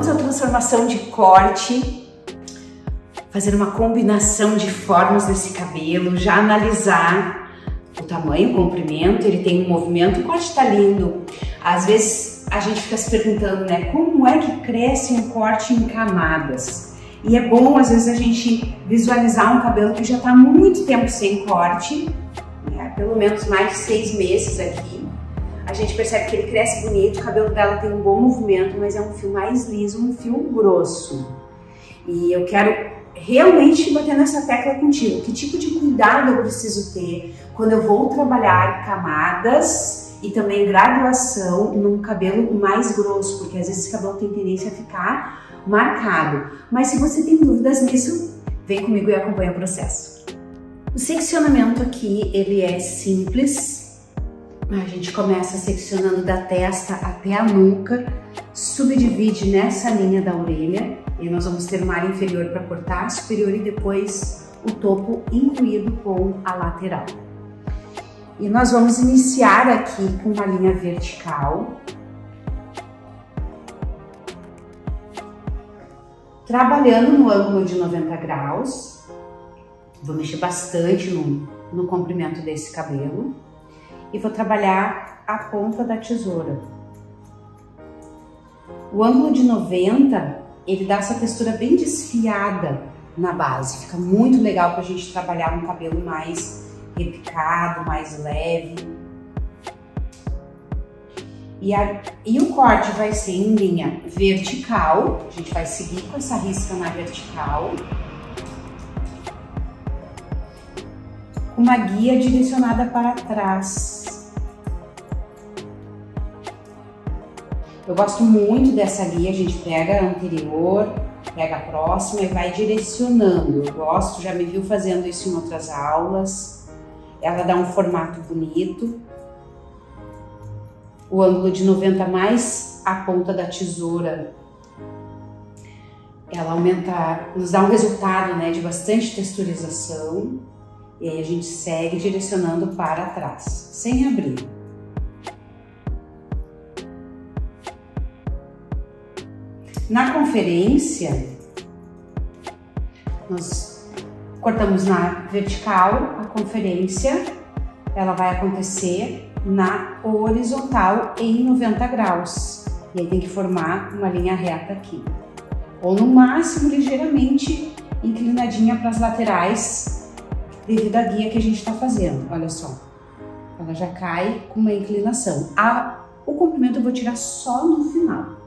vamos à transformação de corte, fazer uma combinação de formas desse cabelo, já analisar o tamanho, o comprimento, ele tem um movimento, o corte tá lindo. Às vezes a gente fica se perguntando, né, como é que cresce um corte em camadas? E é bom, às vezes, a gente visualizar um cabelo que já tá há muito tempo sem corte, né, pelo menos mais de 6 meses aqui. A gente percebe que ele cresce bonito, o cabelo dela tem um bom movimento, mas é um fio mais liso, um fio grosso. E eu quero realmente bater nessa tecla contigo. Que tipo de cuidado eu preciso ter quando eu vou trabalhar camadas e também graduação num cabelo mais grosso, porque às vezes esse cabelo tem tendência a ficar marcado. Mas se você tem dúvidas nisso, vem comigo e acompanha o processo. O seccionamento aqui, ele é simples. A gente começa seccionando da testa até a nuca, subdivide nessa linha da orelha e nós vamos ter uma área inferior para cortar, superior e depois o topo incluído com a lateral. E nós vamos iniciar aqui com uma linha vertical, trabalhando no ângulo de 90 graus. Vou mexer bastante no comprimento desse cabelo. E vou trabalhar a ponta da tesoura. O ângulo de 90, ele dá essa textura bem desfiada na base. Fica muito legal pra gente trabalhar um cabelo mais repicado, mais leve. E o corte vai ser em linha vertical. A gente vai seguir com essa risca na vertical. Uma guia direcionada para trás. Eu gosto muito dessa guia, a gente pega a anterior, pega a próxima e vai direcionando. Eu gosto, já me viu fazendo isso em outras aulas. Ela dá um formato bonito. O ângulo de 90 mais a ponta da tesoura, ela aumenta, nos dá um resultado, né, de bastante texturização. E aí a gente segue direcionando para trás, sem abrir. Na conferência, nós cortamos na vertical, a conferência, ela vai acontecer na horizontal em 90 graus. E aí tem que formar uma linha reta aqui. Ou no máximo ligeiramente inclinadinha para as laterais, devido à guia que a gente está fazendo. Olha só, ela já cai com uma inclinação. O comprimento eu vou tirar só no final.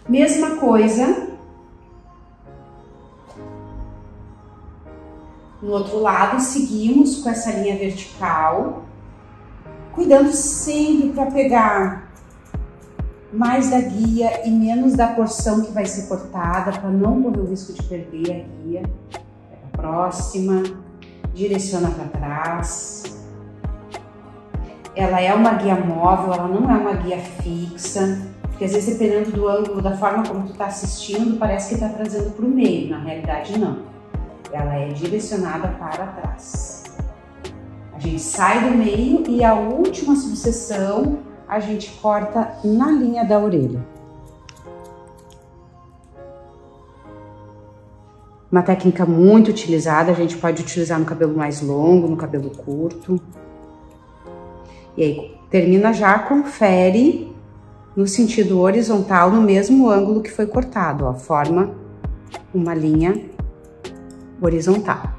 Mesma coisa no outro lado, seguimos com essa linha vertical, cuidando sempre para pegar mais da guia e menos da porção que vai ser cortada, para não correr o risco de perder a guia. Pega a próxima. Direciona para trás. Ela é uma guia móvel, ela não é uma guia fixa, porque às vezes dependendo do ângulo, da forma como tu tá assistindo, parece que tá trazendo para o meio, na realidade não. Ela é direcionada para trás. A gente sai do meio e a última subseção a gente corta na linha da orelha. Uma técnica muito utilizada, a gente pode utilizar no cabelo mais longo, no cabelo curto. E aí, termina já, confere no sentido horizontal, no mesmo ângulo que foi cortado, ó, forma uma linha horizontal.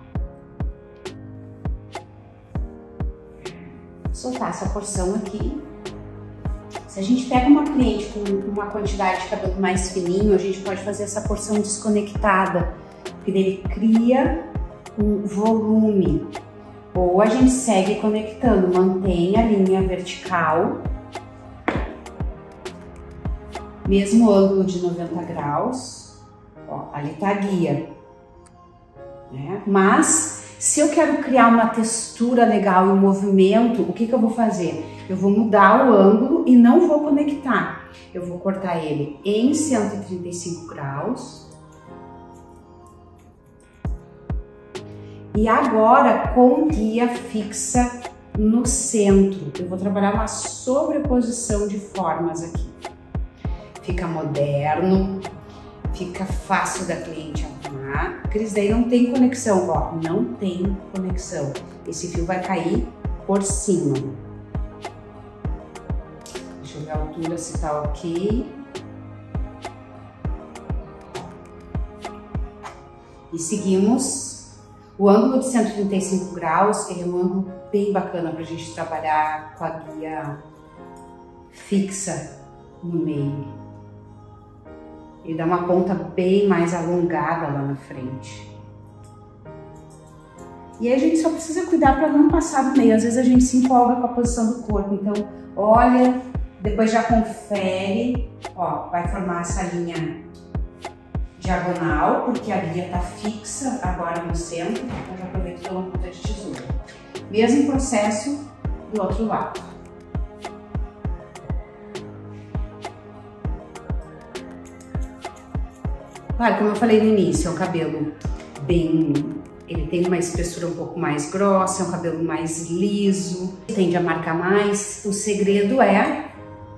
Soltar essa porção aqui. Se a gente pega uma cliente com uma quantidade de cabelo mais fininho, a gente pode fazer essa porção desconectada, porque ele cria um volume. Ou a gente segue conectando, mantém a linha vertical, mesmo ângulo de 90 graus, ó, ali tá a guia, né? Mas se eu quero criar uma textura legal e um movimento, o que que eu vou fazer? Eu vou mudar o ângulo e não vou conectar. Eu vou cortar ele em 135 graus. E agora com guia fixa no centro. Eu vou trabalhar uma sobreposição de formas aqui. fica moderno, fica fácil da cliente arrumar. Cris, daí não tem conexão, ó, não tem conexão. Esse fio vai cair por cima. Deixa eu ver a altura se tá ok. E seguimos. O ângulo de 135 graus, ele é um ângulo bem bacana pra gente trabalhar com a guia fixa no meio. Ele dá uma ponta bem mais alongada lá na frente. E aí a gente só precisa cuidar para não passar do meio. Às vezes a gente se empolga com a posição do corpo. Então, olha, depois já confere. Ó, vai formar essa linha diagonal, porque a guia tá fixa agora no centro. Então já aproveito pela ponta de tesoura. Mesmo processo do outro lado. Claro, como eu falei no início, é um cabelo bem... Ele tem uma espessura um pouco mais grossa, é um cabelo mais liso, tende a marcar mais. O segredo é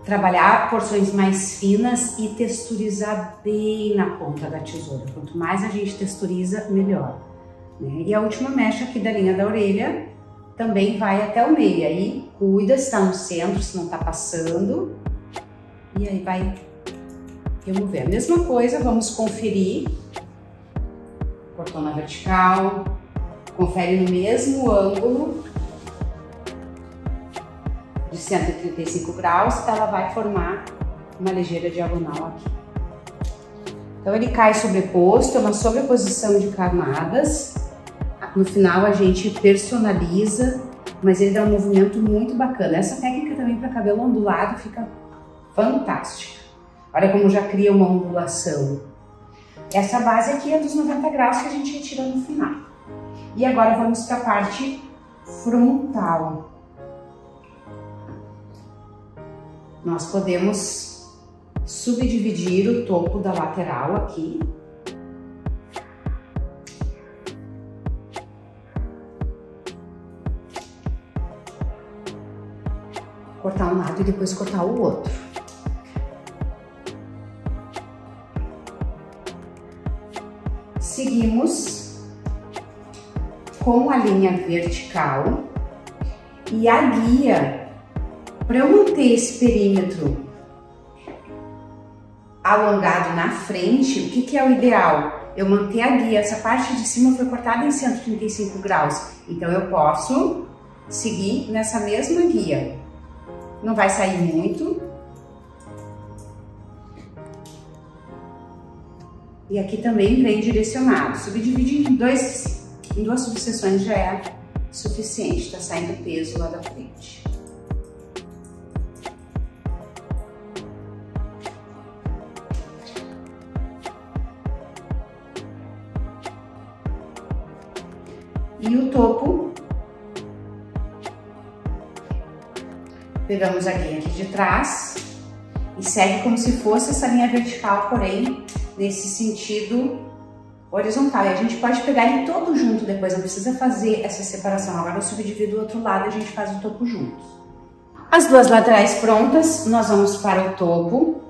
trabalhar porções mais finas e texturizar bem na ponta da tesoura. Quanto mais a gente texturiza, melhor. Né? E a última mecha aqui da linha da orelha também vai até o meio. Aí cuida se está no centro, se não está passando. E aí vai remover. A mesma coisa, vamos conferir. Cortou na vertical, confere no mesmo ângulo de 135 graus, ela vai formar uma ligeira diagonal aqui. Então ele cai sobreposto, é uma sobreposição de camadas. No final a gente personaliza, mas ele dá um movimento muito bacana. Essa técnica também para cabelo ondulado fica fantástica. Olha como já cria uma ondulação. Essa base aqui é dos 90 graus que a gente retira no final. E agora vamos para a parte frontal. Nós podemos subdividir o topo da lateral aqui. Cortar um lado e depois cortar o outro. Seguimos com a linha vertical e a guia. Para eu manter esse perímetro alongado na frente, o que é o ideal? Eu manter a guia, essa parte de cima foi cortada em 135 graus, então eu posso seguir nessa mesma guia. Não vai sair muito. E aqui também vem direcionado. Subdividir em duas subseções já é suficiente, tá saindo peso lá da frente. E o topo, pegamos a guia aqui de trás e segue como se fosse essa linha vertical, porém nesse sentido horizontal. E a gente pode pegar ele todo junto depois, não precisa fazer essa separação. Agora eu subdivido do outro lado e a gente faz o topo juntos. As duas laterais prontas, nós vamos para o topo,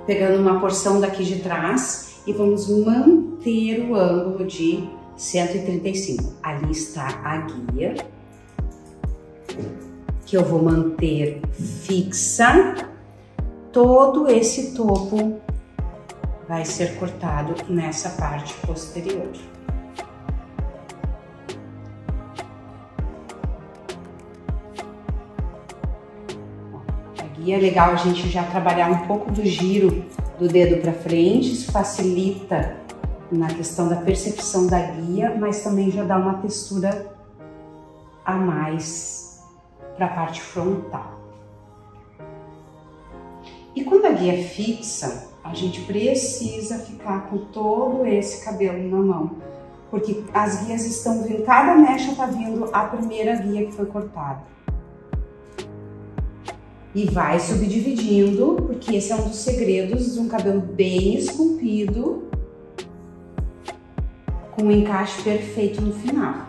pegando uma porção daqui de trás e vamos manter o ângulo de 135. Ali está a guia, que eu vou manter fixa. Todo esse topo vai ser cortado nessa parte posterior. A guia é legal a gente já trabalhar um pouco do giro do dedo para frente, isso facilita na questão da percepção da guia, mas também já dá uma textura a mais para a parte frontal. E quando a guia é fixa, a gente precisa ficar com todo esse cabelo na mão, porque as guias estão vindo, cada mecha está vindo a primeira guia que foi cortada. E vai subdividindo, porque esse é um dos segredos de um cabelo bem esculpido, com um encaixe perfeito no final.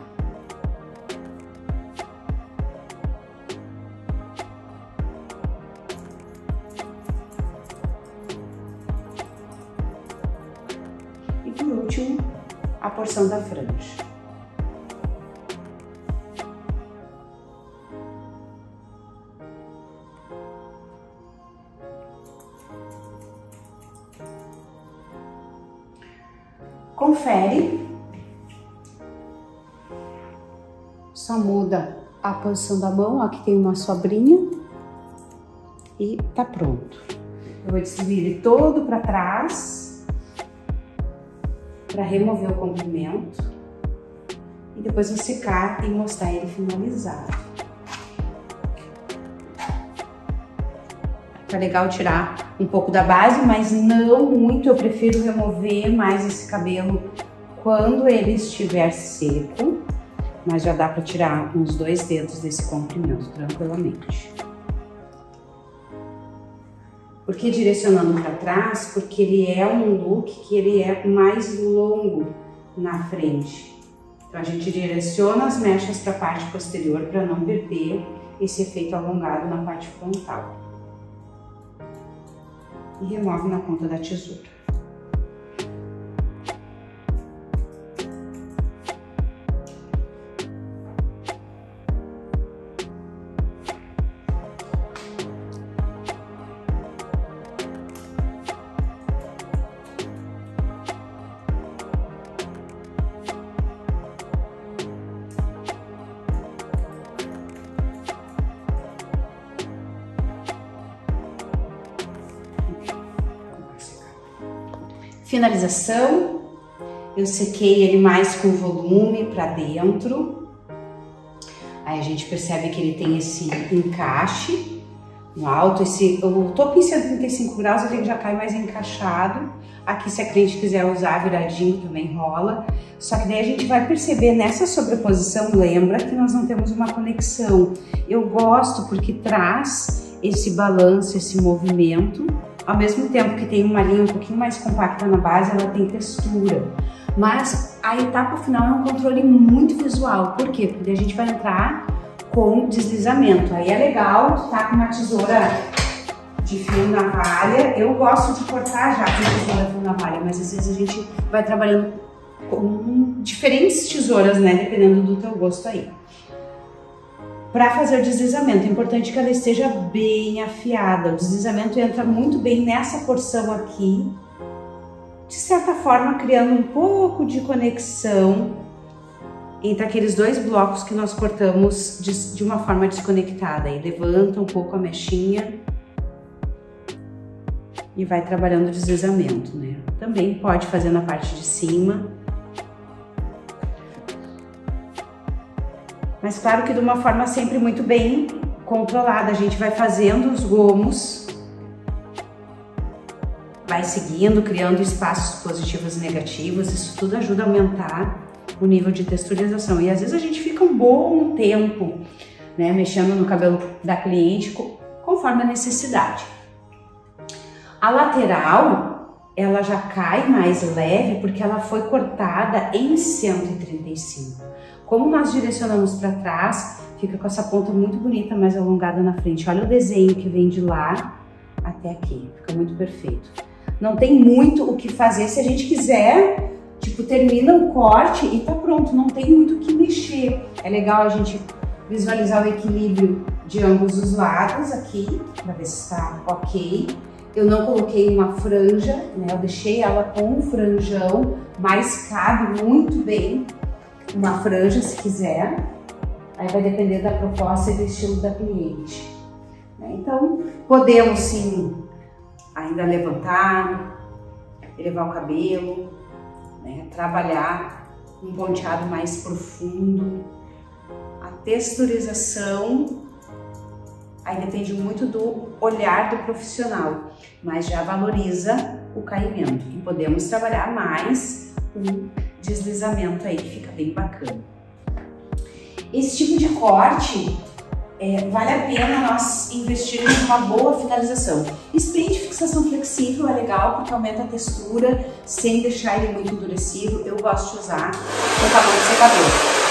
por último, a porção da franja. Confere, só muda a posição da mão, aqui tem uma sobrinha e tá pronto. Eu vou distribuir ele todo para trás para remover o comprimento e depois vou secar e mostrar ele finalizado. Tá legal tirar um pouco da base, mas não muito. Eu prefiro remover mais esse cabelo quando ele estiver seco, mas já dá para tirar uns 2 dedos desse comprimento tranquilamente. Por que direcionando para trás? Porque ele é um look que ele é mais longo na frente. Então a gente direciona as mechas para a parte posterior para não perder esse efeito alongado na parte frontal. E remove na ponta da tesoura. Finalização, eu sequei ele mais com volume para dentro. Aí a gente percebe que ele tem esse encaixe no alto, o topo em 135 graus ele já cai mais encaixado. Aqui se a cliente quiser usar viradinho também rola. Só que daí a gente vai perceber nessa sobreposição, lembra que nós não temos uma conexão. Eu gosto porque traz esse balanço, esse movimento. Ao mesmo tempo que tem uma linha um pouquinho mais compacta na base, ela tem textura. Mas a etapa final é um controle muito visual. Por quê? Porque a gente vai entrar com deslizamento. Aí é legal, tu tá com uma tesoura de fio navalha. Eu gosto de cortar já com tesoura de fio navalha, mas às vezes a gente vai trabalhando com diferentes tesouras, né? Dependendo do teu gosto aí. Para fazer o deslizamento, é importante que ela esteja bem afiada. O deslizamento entra muito bem nessa porção aqui, de certa forma criando um pouco de conexão entre aqueles 2 blocos que nós cortamos de uma forma desconectada. Aí levanta um pouco a mechinha e vai trabalhando o deslizamento, né? Também pode fazer na parte de cima. Mas claro que de uma forma sempre muito bem controlada. A gente vai fazendo os gomos, vai seguindo, criando espaços positivos e negativos. Isso tudo ajuda a aumentar o nível de texturização. E às vezes a gente fica um bom tempo, né, mexendo no cabelo da cliente conforme a necessidade. A lateral, ela já cai mais leve porque ela foi cortada em 135. Como nós direcionamos para trás, fica com essa ponta muito bonita, mais alongada na frente. Olha o desenho que vem de lá até aqui, fica muito perfeito. Não tem muito o que fazer, se a gente quiser, tipo, termina o corte e tá pronto, não tem muito o que mexer. É legal a gente visualizar o equilíbrio de ambos os lados aqui, para ver se está ok. Eu não coloquei uma franja, né, eu deixei ela com um franjão, mas cabe muito bem uma franja se quiser, aí vai depender da proposta e do estilo da cliente. Então, podemos sim ainda levantar, elevar o cabelo, né, trabalhar um ponteado mais profundo. A texturização, aí depende muito do olhar do profissional, mas já valoriza o caimento. E podemos trabalhar mais o deslizamento aí, que fica bem bacana. Esse tipo de corte, vale a pena nós investirmos numa boa finalização. Spray de fixação flexível é legal porque aumenta a textura sem deixar ele muito endurecido. Eu gosto de usar no tamanho do secador.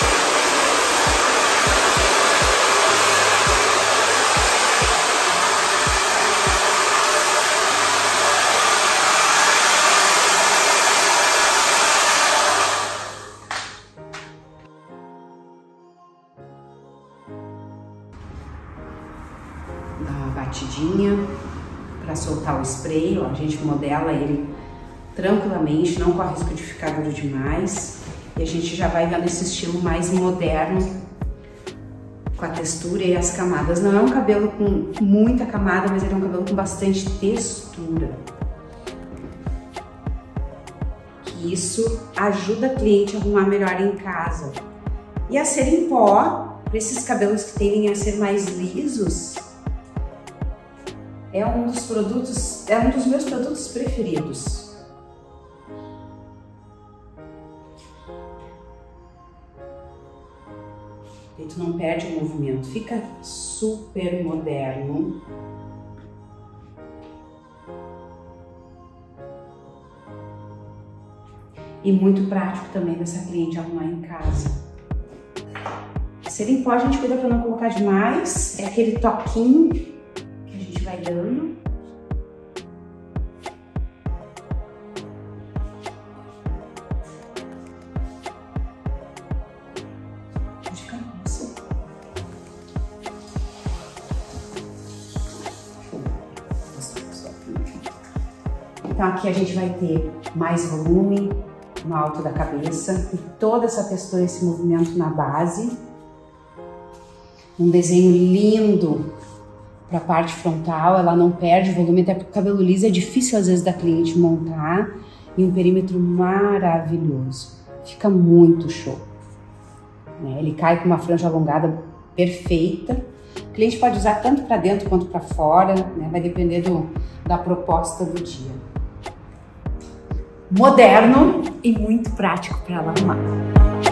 spray, ó, a gente modela ele tranquilamente, não corre risco de ficar duro demais. E a gente já vai vendo esse estilo mais moderno, com a textura e as camadas. Não é um cabelo com muita camada, mas ele é um cabelo com bastante textura. Que isso ajuda a cliente a arrumar melhor em casa. E a cera em pó, para esses cabelos que tendem a ser mais lisos, é um dos meus produtos preferidos. E tu não perde o movimento, fica super moderno. E muito prático também dessa cliente arrumar em casa. Cera em pó a gente cuida para não colocar demais, é aquele toquinho que a gente vai dando. Então aqui a gente vai ter mais volume no alto da cabeça e toda essa textura, esse movimento na base. Um desenho lindo para a parte frontal, ela não perde volume, até porque o cabelo liso é difícil às vezes da cliente montar. E um perímetro maravilhoso, fica muito show. Ele cai com uma franja alongada perfeita. O cliente pode usar tanto para dentro quanto para fora, né? Vai depender da proposta do dia. Moderno e muito prático para ela arrumar.